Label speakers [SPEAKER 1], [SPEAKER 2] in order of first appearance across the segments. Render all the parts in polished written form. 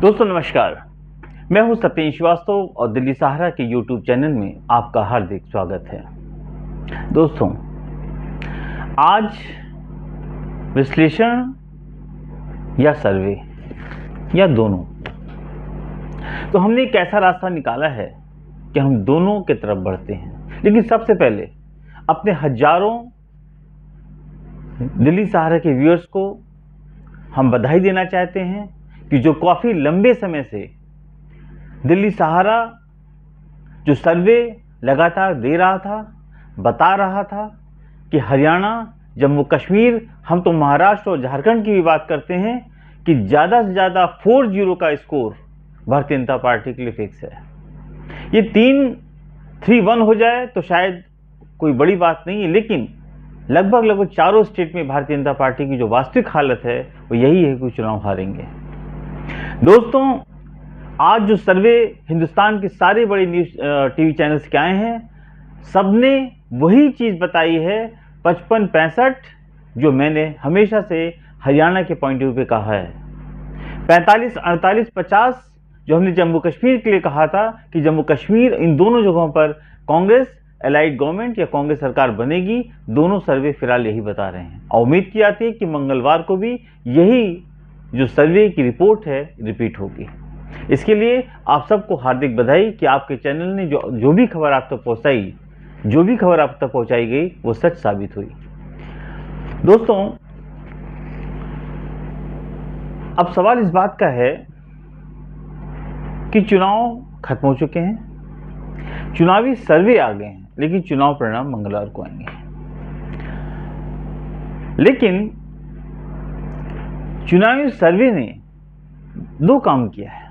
[SPEAKER 1] दोस्तों नमस्कार, मैं हूं सत्येंद्र श्रीवास्तव और दिल्ली सहारा के YouTube चैनल में आपका हार्दिक स्वागत है। दोस्तों, आज विश्लेषण या सर्वे या दोनों, तो हमने एक ऐसा रास्ता निकाला है कि हम दोनों की तरफ बढ़ते हैं। लेकिन सबसे पहले अपने हजारों दिल्ली सहारा के व्यूअर्स को हम बधाई देना चाहते हैं कि जो काफ़ी लंबे समय से दिल्ली सहारा जो सर्वे लगातार दे रहा था, बता रहा था कि हरियाणा, जम्मू कश्मीर, हम तो महाराष्ट्र और झारखंड की भी बात करते हैं कि ज़्यादा से ज़्यादा 4-0 का स्कोर भारतीय जनता पार्टी के लिए फिक्स है। ये 3-1 हो जाए तो शायद कोई बड़ी बात नहीं है, लेकिन लगभग चारों स्टेट में भारतीय जनता पार्टी की जो वास्तविक हालत है वो यही है कि चुनाव हारेंगे। दोस्तों, आज जो सर्वे हिंदुस्तान के सारे बड़े न्यूज़ टीवी चैनल्स के आए हैं, सबने वही चीज़ बताई है 55-65, जो मैंने हमेशा से हरियाणा के पॉइंट ऑफ व्यू पे कहा है। 45-48-50 जो हमने जम्मू कश्मीर के लिए कहा था कि जम्मू कश्मीर, इन दोनों जगहों पर कांग्रेस एलाइड गवर्नमेंट या कांग्रेस सरकार बनेगी। दोनों सर्वे फिलहाल यही बता रहे हैं और उम्मीद की जाती है कि मंगलवार को भी यही जो सर्वे की रिपोर्ट है रिपीट होगी। इसके लिए आप सबको हार्दिक बधाई कि आपके चैनल ने जो भी खबर आप तक पहुंचाई, जो भी खबर आप तक पहुंचाई गई वो सच साबित हुई। दोस्तों, अब सवाल इस बात का है कि चुनाव खत्म हो चुके हैं, चुनावी सर्वे आ गए हैं, लेकिन चुनाव परिणाम मंगलवार को आएंगे। लेकिन चुनावी सर्वे ने दो काम किया है।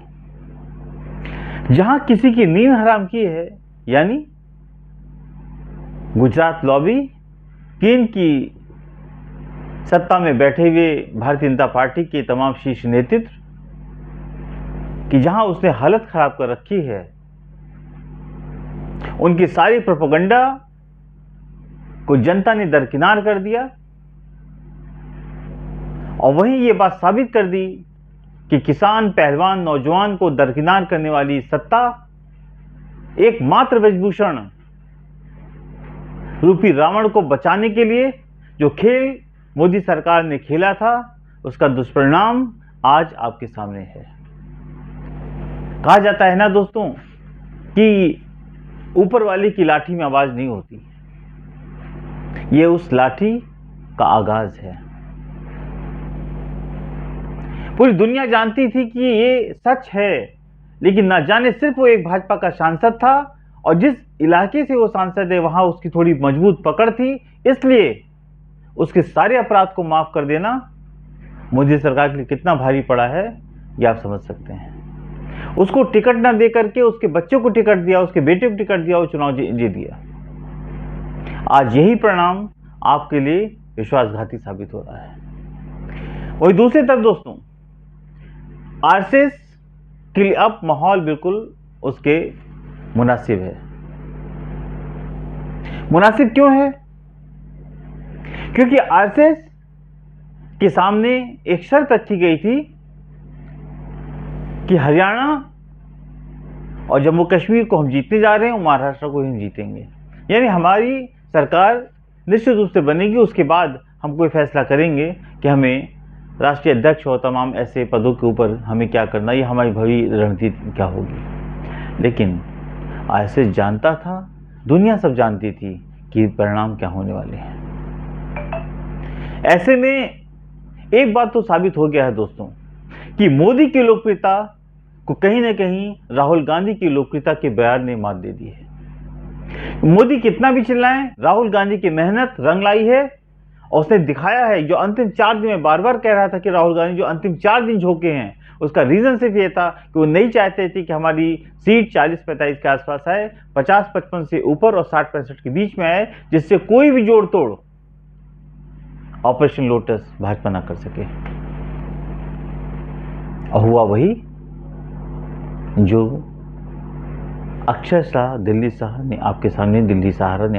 [SPEAKER 1] जहां किसी की नींद हराम की है, यानी गुजरात लॉबी, केंद्र की सत्ता में बैठे हुए भारतीय जनता पार्टी के तमाम शीर्ष नेतृत्व की जहां उसने हालत खराब कर रखी है, उनकी सारी प्रोपेगेंडा को जनता ने दरकिनार कर दिया और वहीं ये बात साबित कर दी कि किसान, पहलवान, नौजवान को दरकिनार करने वाली सत्ता एकमात्र ब्रजभूषण रूपी रावण को बचाने के लिए जो खेल मोदी सरकार ने खेला था, उसका दुष्परिणाम आज आपके सामने है। कहा जाता है ना दोस्तों कि ऊपर वाले की लाठी में आवाज नहीं होती, ये उस लाठी का आगाज है। पूरी दुनिया जानती थी कि ये सच है, लेकिन ना जाने सिर्फ वो एक भाजपा का सांसद था और जिस इलाके से वो सांसद है वहां उसकी थोड़ी मजबूत पकड़ थी, इसलिए उसके सारे अपराध को माफ कर देना मोदी सरकार के लिए कितना भारी पड़ा है ये आप समझ सकते हैं। उसको टिकट ना दे करके उसके बच्चों को टिकट दिया, उसके बेटे को टिकट दिया, वो चुनाव जीत दिया। आज यही परिणाम आपके लिए विश्वासघाती साबित हो रहा है। वही दूसरी तरफ दोस्तों, आरएसएस के लिए अब माहौल बिल्कुल उसके मुनासिब है। मुनासिब क्यों है? क्योंकि आरएसएस के सामने एक शर्त रखी गई थी कि हरियाणा और जम्मू कश्मीर को हम जीतने जा रहे हैं और महाराष्ट्र को हम जीतेंगे, यानी हमारी सरकार निश्चित रूप से बनेगी। उसके बाद हम कोई फैसला करेंगे कि हमें राष्ट्रीय अध्यक्ष और तमाम ऐसे पदों के ऊपर हमें क्या करना, ये हमारी भवी रणनीति क्या होगी। लेकिन आरएसएस जानता था, दुनिया सब जानती थी कि परिणाम क्या होने वाले हैं। ऐसे में एक बात तो साबित हो गया है दोस्तों कि मोदी की लोकप्रियता को कहीं ना कहीं राहुल गांधी की लोकप्रियता के बयान ने मात दे दी है। मोदी कितना भी चिल्लाएं, राहुल गांधी की मेहनत रंग लाई है और उसने दिखाया है। जो अंतिम 4 दिन में बार बार कह रहा था कि राहुल गांधी जो अंतिम 4 दिन झोंके हैं, उसका रीजन सिर्फ ये था कि वो नहीं चाहते थे कि हमारी सीट 40-45 के आसपास आए, 50-55 से ऊपर और 60-65 के बीच में आए, जिससे कोई भी जोड़ तोड़ ऑपरेशन लोटस भाजपा ना कर सके। और हुआ वही जो अक्षरशः दिल्ली सहारा ने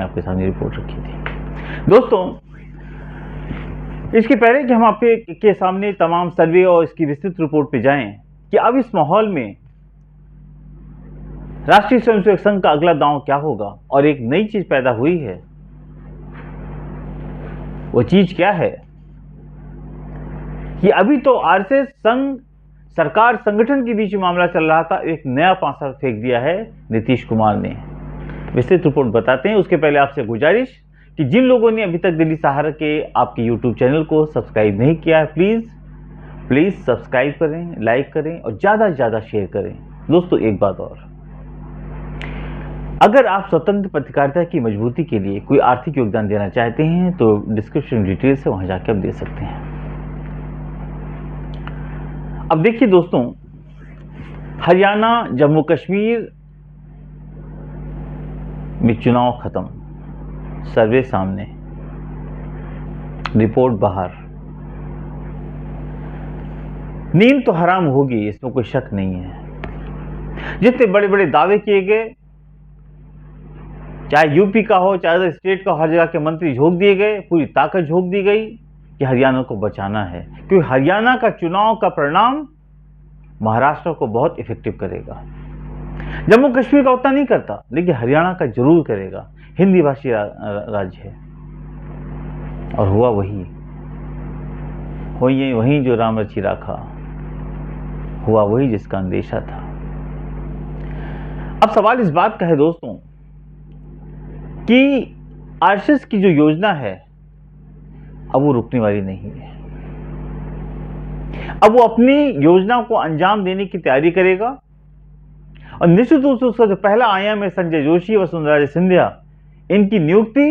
[SPEAKER 1] आपके सामने रिपोर्ट रखी थी। दोस्तों, इसके पहले कि हम आपके सामने तमाम सर्वे और इसकी विस्तृत रिपोर्ट पे जाएं, कि अब इस माहौल में राष्ट्रीय स्वयंसेवक संघ का अगला दांव क्या होगा, और एक नई चीज पैदा हुई है। वो चीज क्या है कि अभी तो आरएसएस संघ सरकार संगठन के बीच मामला चल रहा था, एक नया पासा फेंक दिया है नीतीश कुमार ने। विस्तृत रिपोर्ट बताते हैं। उसके पहले आपसे गुजारिश कि जिन लोगों ने अभी तक दिल्ली सहारा के आपके यूट्यूब चैनल को सब्सक्राइब नहीं किया है, प्लीज सब्सक्राइब करें, लाइक करें और ज़्यादा से ज़्यादा शेयर करें। दोस्तों, एक बात और, अगर आप स्वतंत्र पत्रकारिता की मजबूती के लिए कोई आर्थिक योगदान देना चाहते हैं तो डिस्क्रिप्शन डिटेल से वहां जाकर आप दे सकते हैं। अब देखिए दोस्तों, हरियाणा जम्मू कश्मीर में चुनाव खत्म, सर्वे सामने, रिपोर्ट बाहर, नींद तो हराम होगी, इसमें कोई शक नहीं है। जितने बड़े बड़े दावे किए गए, चाहे यूपी का हो चाहे अदर स्टेट का, हर जगह के मंत्री झोंक दिए गए, पूरी ताकत झोंक दी गई कि हरियाणा को बचाना है, क्योंकि हरियाणा का चुनाव का परिणाम महाराष्ट्र को बहुत इफेक्टिव करेगा। जम्मू कश्मीर का उतना नहीं करता, लेकिन हरियाणा का जरूर करेगा। हिंदी भाषी राज्य है, और हुआ वही जो राम रचि राखा, हुआ वही जिसका अंदेशा था। अब सवाल इस बात का है दोस्तों कि आरएसएस की जो योजना है अब वो रुकने वाली नहीं है। अब वो अपनी योजना को अंजाम देने की तैयारी करेगा, और निश्चित रूप से उसका जो पहला आयाम है संजय जोशी, वसुंधरा सिंधिया, इनकी नियुक्ति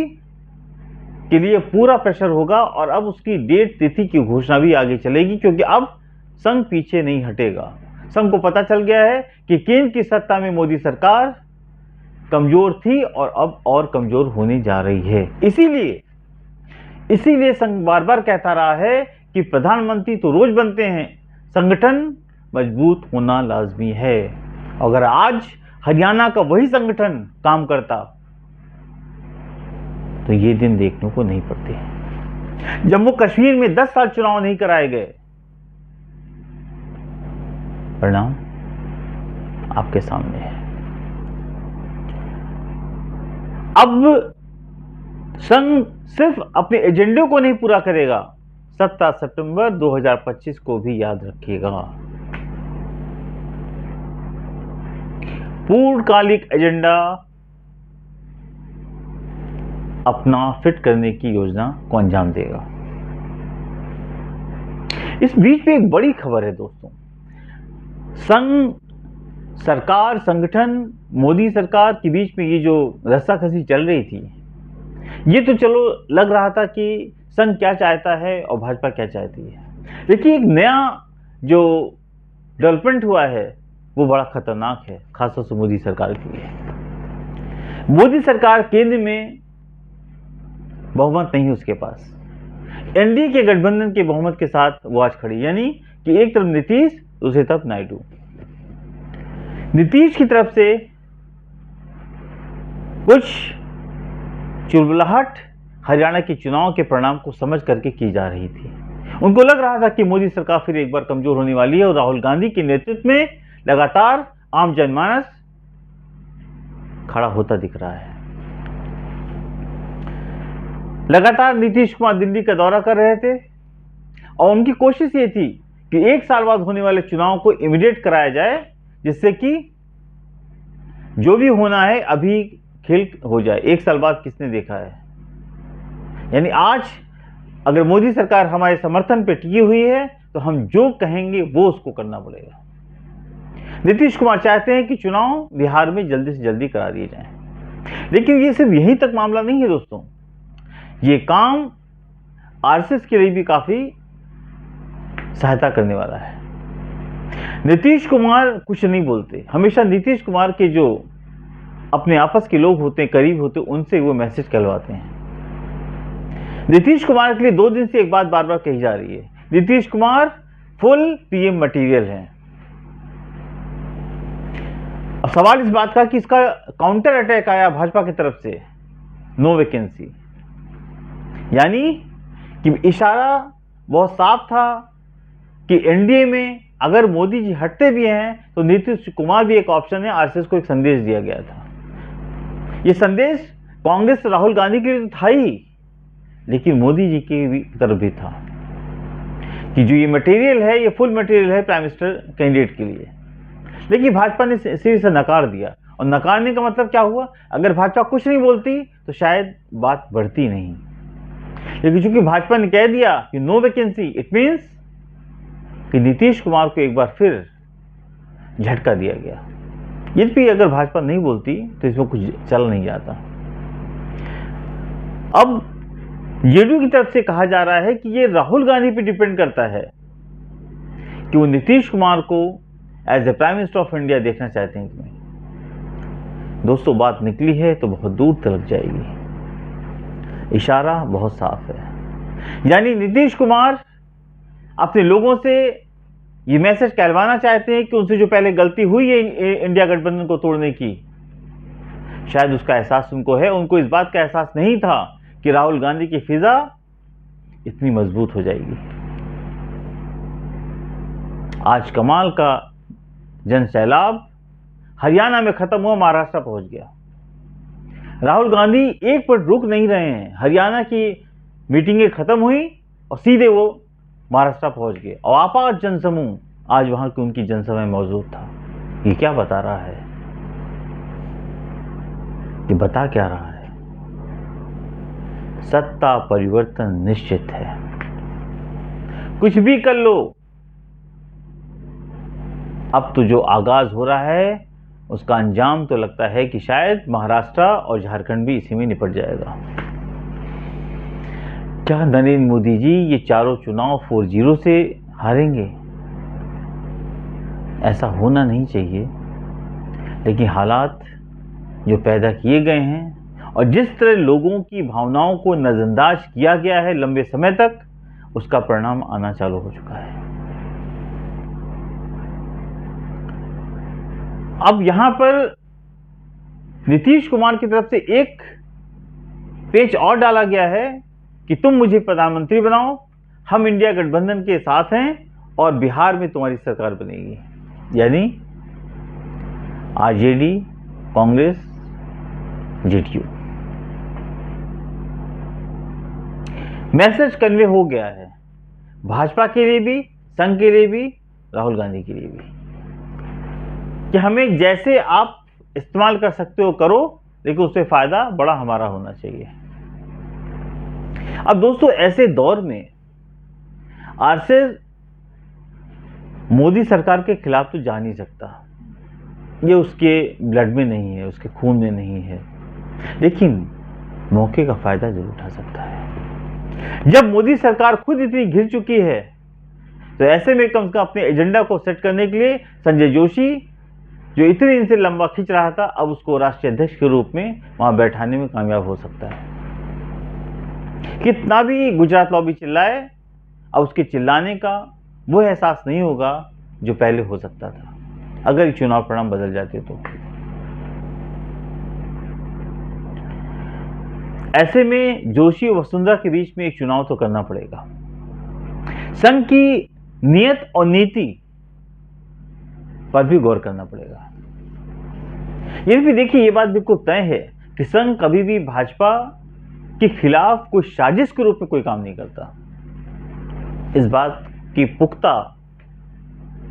[SPEAKER 1] के लिए पूरा प्रेशर होगा। और अब उसकी डेट तिथि की घोषणा भी आगे चलेगी, क्योंकि अब संघ पीछे नहीं हटेगा। संघ को पता चल गया है कि केंद्र की सत्ता में मोदी सरकार कमजोर थी और अब और कमजोर होने जा रही है। इसीलिए संघ बार बार कहता रहा है कि प्रधानमंत्री तो रोज बनते हैं, संगठन मजबूत होना लाजमी है। अगर आज हरियाणा का वही संगठन काम करता तो ये दिन देखने को नहीं पड़ते। जम्मू कश्मीर में 10 साल चुनाव नहीं कराए गए, परिणाम आपके सामने है। अब संघ सिर्फ अपने एजेंडे को नहीं पूरा करेगा, 17 सितंबर 2025 को भी याद रखिएगा। पूर्णकालिक एजेंडा अपना फिट करने की योजना को अंजाम देगा। इस बीच में एक बड़ी खबर है दोस्तों, संघ सरकार संगठन मोदी सरकार के बीच में ये जो रस्साकसी चल रही थी, ये तो चलो लग रहा था कि संघ क्या चाहता है और भाजपा क्या चाहती है, लेकिन एक नया जो डेवलपमेंट हुआ है वो बड़ा खतरनाक है, खासतौर से मोदी सरकार के लिए। मोदी सरकार केंद्र में बहुमत नहीं है उसके पास, एनडीए के गठबंधन के बहुमत के साथ वो आज खड़ी, यानी कि एक तरफ नीतीश, दूसरी तरफ नायडू। नीतीश की तरफ से कुछ चुलबुलाहट हरियाणा के चुनाव के परिणाम को समझ करके की जा रही थी। उनको लग रहा था कि मोदी सरकार फिर एक बार कमजोर होने वाली है, और राहुल गांधी के नेतृत्व में लगातार आम जनमानस खड़ा होता दिख रहा है। लगातार नीतीश कुमार दिल्ली का दौरा कर रहे थे, और उनकी कोशिश ये थी कि 1 साल बाद होने वाले चुनाव को इमीडिएट कराया जाए, जिससे कि जो भी होना है अभी खेल हो जाए। 1 साल बाद किसने देखा है, यानी आज अगर मोदी सरकार हमारे समर्थन पे टिकी हुई है तो हम जो कहेंगे वो उसको करना पड़ेगा। नीतीश कुमार चाहते हैं कि चुनाव बिहार में जल्दी से जल्दी करा दिए जाएं, लेकिन ये सिर्फ यहीं तक मामला नहीं है दोस्तों, ये काम आरएसएस के लिए भी काफी सहायता करने वाला है। नीतीश कुमार कुछ नहीं बोलते, हमेशा नीतीश कुमार के जो अपने आपस के लोग होते हैं, करीब होते हैं, उनसे वो मैसेज कहलवाते हैं। नीतीश कुमार के लिए 2 दिन से एक बात बार बार कही जा रही है, Nitish Kumar full PM material है। अब सवाल इस बात का कि इसका काउंटर अटैक आया भाजपा की तरफ से, नो वैकेंसी, यानी कि इशारा बहुत साफ था कि एनडीए में अगर मोदी जी हटते भी हैं तो नीतीश कुमार भी एक ऑप्शन है। आरएसएस को एक संदेश दिया गया था। यह संदेश कांग्रेस राहुल गांधी के लिए तो था ही, लेकिन मोदी जी की तरफ भी था कि जो ये मटेरियल है, ये फुल मटेरियल है प्राइम मिनिस्टर कैंडिडेट के लिए। लेकिन भाजपा ने सिरे से नकार दिया, और नकारने का मतलब क्या हुआ? अगर भाजपा कुछ नहीं बोलती तो शायद बात बढ़ती नहीं, लेकिन चूंकि भाजपा ने कह दिया कि नो वैकेंसी, इट मीन्स कि नीतीश कुमार को एक बार फिर झटका दिया गया। यद्यपि अगर भाजपा नहीं बोलती तो इसमें कुछ चल नहीं जाता। अब जेडीयू की तरफ से कहा जा रहा है कि ये राहुल गांधी पे डिपेंड करता है कि वो नीतीश कुमार को as a prime minister of India देखना चाहते हैं कि नहीं। दोस्तों, बात निकली है तो बहुत दूर तक जाएगी। इशारा बहुत साफ है, यानी नीतीश कुमार अपने लोगों से ये मैसेज कहलवाना चाहते हैं कि उनसे जो पहले गलती हुई है इंडिया गठबंधन को तोड़ने की, शायद उसका एहसास उनको है। उनको इस बात का एहसास नहीं था कि राहुल गांधी की फिजा इतनी मजबूत हो जाएगी। आज कमाल का जन सैलाब हरियाणा में खत्म हुआ, महाराष्ट्र पहुंच गया। राहुल गांधी एक पल रुक नहीं रहे हैं। हरियाणा की मीटिंगें खत्म हुई और सीधे वो महाराष्ट्र पहुंच गए, और अपार जनसमूह आज वहां की उनकी जनसभा में मौजूद था। ये क्या बता रहा है? ये बता क्या रहा है? सत्ता परिवर्तन निश्चित है। कुछ भी कर लो, अब तो जो आगाज हो रहा है उसका अंजाम तो लगता है कि शायद महाराष्ट्र और झारखंड भी इसी में निपट जाएगा। क्या नरेंद्र मोदी जी ये चारों चुनाव 4-0 से हारेंगे? ऐसा होना नहीं चाहिए, लेकिन हालात जो पैदा किए गए हैं और जिस तरह लोगों की भावनाओं को नजरअंदाज किया गया है लंबे समय तक, उसका परिणाम आना चालू हो चुका है। अब यहां पर नीतीश कुमार की तरफ से एक पेच और डाला गया है कि तुम मुझे प्रधानमंत्री बनाओ, हम इंडिया गठबंधन के साथ हैं और बिहार में तुम्हारी सरकार बनेगी। यानी RJD, Congress, JDU. Message convey हो गया है भाजपा के लिए भी, संघ के लिए भी, राहुल गांधी के लिए भी, कि हमें जैसे आप इस्तेमाल कर सकते हो करो, लेकिन उससे फायदा बड़ा हमारा होना चाहिए। अब दोस्तों, ऐसे दौर में आरएसएस मोदी सरकार के खिलाफ तो जा नहीं सकता, ये उसके ब्लड में नहीं है, उसके खून में नहीं है, लेकिन मौके का फायदा जरूर उठा सकता है। जब मोदी सरकार खुद इतनी घिर चुकी है, तो ऐसे में कम से कम अपने एजेंडा को सेट करने के लिए संजय जोशी, जो इतने दिन से लंबा खींच रहा था, अब उसको राष्ट्रीय अध्यक्ष के रूप में वहां बैठाने में कामयाब हो सकता है। कितना भी गुजरात लॉबी चिल्लाए, अब उसके चिल्लाने का वो एहसास नहीं होगा जो पहले हो सकता था अगर चुनाव परिणाम बदल जाते तो। ऐसे में जोशी और वसुंधरा के बीच में एक चुनाव तो करना पड़ेगा। संघ की नियत और नीति पर भी गौर करना पड़ेगा। ये भी देखिए, ये बात बिल्कुल तय है कि संघ कभी भी भाजपा के खिलाफ कोई साजिश के रूप में कोई काम नहीं करता। इस बात की पुख्ता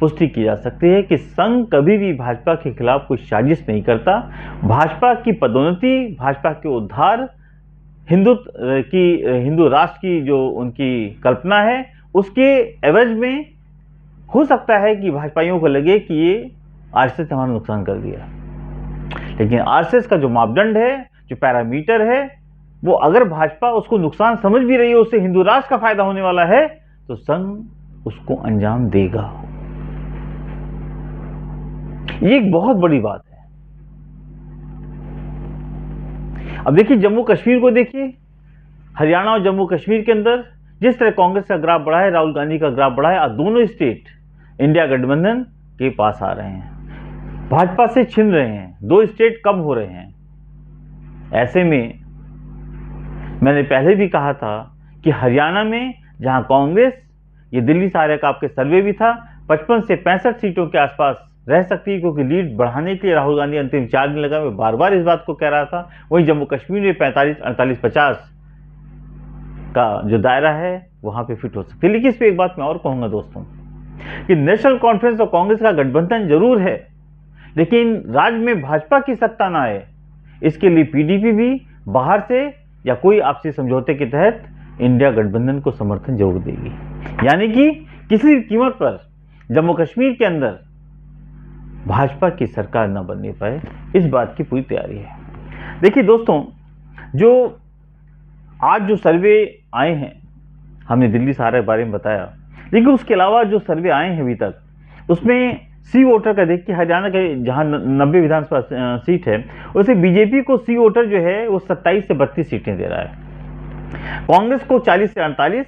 [SPEAKER 1] पुष्टि की जा सकती है कि संघ कभी भी भाजपा के खिलाफ कोई साजिश नहीं करता। भाजपा की पदोन्नति, भाजपा के उद्धार, हिंदू राष्ट्र की जो उनकी कल्पना है, उसके एवज में हो सकता है कि भाजपाइयों को लगे कि ये आरएसएस ने हमारा नुकसान कर दिया, लेकिन आरएसएस का जो मापदंड है, जो पैरामीटर है, वो अगर भाजपा उसको नुकसान समझ भी रही है, उससे हिंदू राष्ट्र का फायदा होने वाला है, तो संघ उसको अंजाम देगा। ये एक बहुत बड़ी बात है। अब देखिए, जम्मू कश्मीर को देखिए, हरियाणा और जम्मू कश्मीर के अंदर जिस तरह कांग्रेस का ग्राफ बढ़ा है, राहुल गांधी का ग्राफ बढ़ा है, और दोनों स्टेट इंडिया गठबंधन के पास आ रहे हैं, भाजपा से छिन रहे हैं, 2 स्टेट कम हो रहे हैं। ऐसे में मैंने पहले भी कहा था कि हरियाणा में जहां कांग्रेस, ये दिल्ली सारे का आपके सर्वे भी था, 55 से 65 सीटों के आसपास रह सकती है, क्योंकि लीड बढ़ाने के लिए राहुल गांधी अंतिम 4 दिन लगा, मैं बार बार इस बात को कह रहा था। वहीं जम्मू कश्मीर में 45, 48, 50 का जो दायरा है वहां पे फिट हो सकती है। लेकिन इस पर एक बात मैं और कहूंगा दोस्तों, कि नेशनल कॉन्फ्रेंस और कांग्रेस का गठबंधन जरूर है, लेकिन राज्य में भाजपा की सत्ता ना आए, इसके लिए पीडीपी भी बाहर से या कोई आपसी समझौते के तहत इंडिया गठबंधन को समर्थन जरूर देगी। यानी कि किसी भी कीमत पर जम्मू कश्मीर के अंदर भाजपा की सरकार न बनने पाए, इस बात की पूरी तैयारी है। देखिए दोस्तों, जो आज जो सर्वे आए हैं, हमने दिल्ली सहारा के बारे में बताया, लेकिन उसके अलावा जो सर्वे आए हैं अभी तक, उसमें सी वोटर का देख के हरियाणा के जहां 90 विधानसभा सीट है, उसे बीजेपी को सी वोटर जो है वो 27 से 32 सीटें दे रहा है, कांग्रेस को 40 से 48,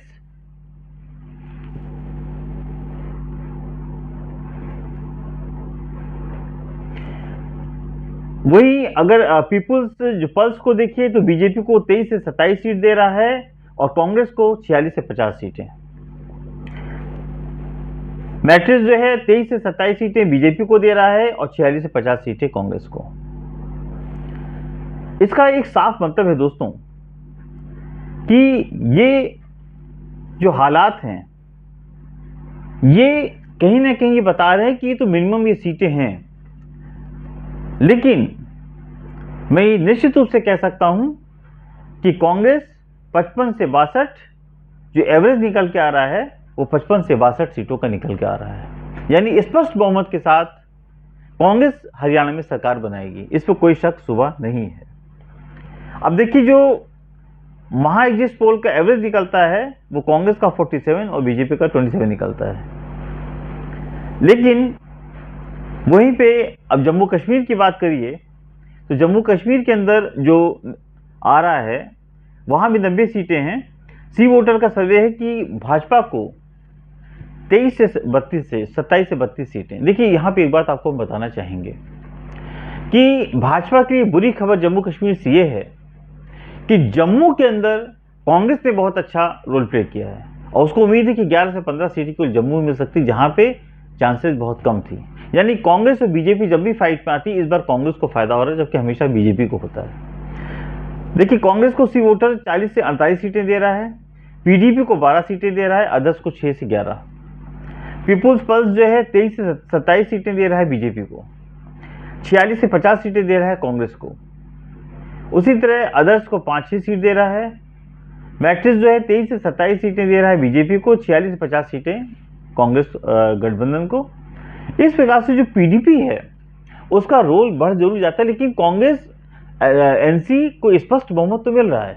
[SPEAKER 1] वही अगर पीपुल्स जो पल्स को देखिए तो बीजेपी को 23 से 27 सीट दे रहा है और कांग्रेस को 46 से 50 सीटें। मैट्रिक्स जो है 23 से 27 सीटें बीजेपी को दे रहा है और 46 से 50 सीटें कांग्रेस को। इसका एक साफ मतलब है दोस्तों कि ये जो हालात हैं, ये कहीं ना कहीं ये बता रहे हैं कि ये तो मिनिमम ये सीटें हैं, लेकिन मैं निश्चित रूप से कह सकता हूं कि कांग्रेस 55 से 62 जो एवरेज निकल के आ रहा है वो 55 से 62 सीटों का निकल के आ रहा है। यानी स्पष्ट बहुमत के साथ कांग्रेस हरियाणा में सरकार बनाएगी, इस पर कोई शक शुबा नहीं है। अब देखिए, जो महा एग्जिट पोल का एवरेज निकलता है वो कांग्रेस का 47 और बीजेपी का 27 निकलता है। लेकिन वहीं पे अब जम्मू कश्मीर की बात करिए तो जम्मू कश्मीर के अंदर जो आ रहा है वहां भी 90 सीटें हैं। सी वोटर का सर्वे है कि भाजपा को 27 से 32 सीटें। देखिए, यहां पे एक बात आपको हम बताना चाहेंगे कि भाजपा की बुरी खबर जम्मू कश्मीर से ये है कि जम्मू के अंदर कांग्रेस ने बहुत अच्छा रोल प्ले किया है और उसको उम्मीद है कि 11 से 15 सीटें को जम्मू में मिल सकती, जहां पे चांसेस बहुत कम थी। यानी कांग्रेस और बीजेपी जब भी फाइट में आती है, इस बार कांग्रेस को फायदा हो रहा है, जबकि हमेशा बीजेपी को होता है। देखिए, कांग्रेस को सी वोटर 40 से 48 सीटें दे रहा है, पीडीपी को 12 सीटें दे रहा है, अदर्स को 6 से 11। पीपुल्स पल्स जो है 23 से 27 सीटें दे रहा है बीजेपी को, 46 से 50 सीटें दे रहा है कांग्रेस को। उसी तरह अदर्स को 5-6 सीट दे रहा है। मैट्रिक्स जो है 23 से 27 सीटें दे रहा है बीजेपी को, 46 से 50 सीटें कांग्रेस गठबंधन को। इस प्रकार से जो पीडीपी है उसका रोल बढ़ जरूर जाता है, लेकिन कांग्रेस एनसी को स्पष्ट बहुमत तो मिल रहा है,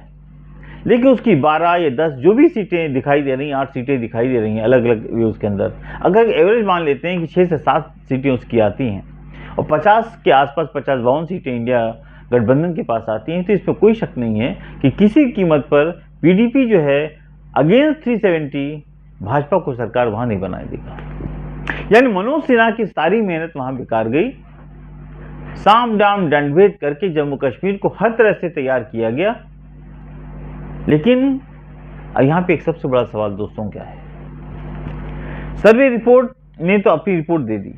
[SPEAKER 1] लेकिन उसकी 12 या 10 जो भी सीटें दिखाई दे रही हैं, 8 सीटें दिखाई दे रही हैं अलग अलग व्यूज के अंदर, अगर एवरेज मान लेते हैं कि 6 से 7 सीटें उसकी आती हैं और 50 के आसपास 50-52 सीटें इंडिया गठबंधन के पास आती हैं, तो इस पर कोई शक नहीं है कि किसी कीमत पर पीडीपी जो है अगेंस्ट 370 भाजपा को सरकार वहां नहीं बनाए देगा। यानी मनोज सिन्हा की सारी मेहनत वहां बेकार गई। साम दाम दंडभेद करके जम्मू कश्मीर को हर तरह से तैयार किया गया, लेकिन यहां पे एक सबसे बड़ा सवाल दोस्तों क्या है, सर्वे रिपोर्ट ने तो अपनी रिपोर्ट दे दी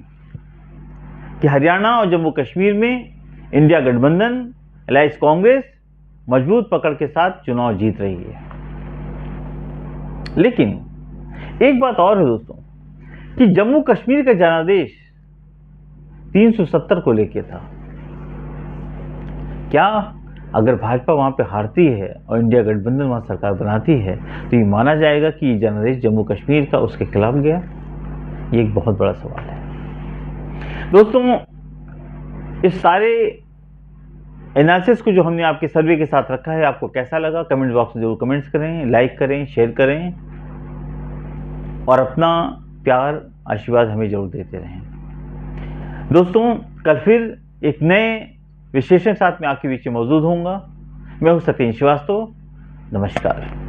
[SPEAKER 1] कि हरियाणा और जम्मू कश्मीर में इंडिया गठबंधन अलायंस कांग्रेस मजबूत पकड़ के साथ चुनाव जीत रही है। लेकिन एक बात और है दोस्तों कि जम्मू कश्मीर का जनादेश 370 को लेके था। क्या अगर भाजपा वहां पे हारती है और इंडिया गठबंधन वहां सरकार बनाती है तो ये माना जाएगा कि ये जनादेश जम्मू कश्मीर का उसके खिलाफ गया? ये एक बहुत बड़ा सवाल है दोस्तों। इस सारे एनालिसिस को जो हमने आपके सर्वे के साथ रखा है, आपको कैसा लगा कमेंट बॉक्स में जरूर कमेंट्स करें, लाइक करें, शेयर करें और अपना प्यार आशीर्वाद हमें जरूर देते रहें दोस्तों। कल फिर एक नए विश्लेषण के साथ मैं आपके बीच में मौजूद होऊंगा। मैं हूं सत्येंद्र श्रीवास्तव। नमस्कार।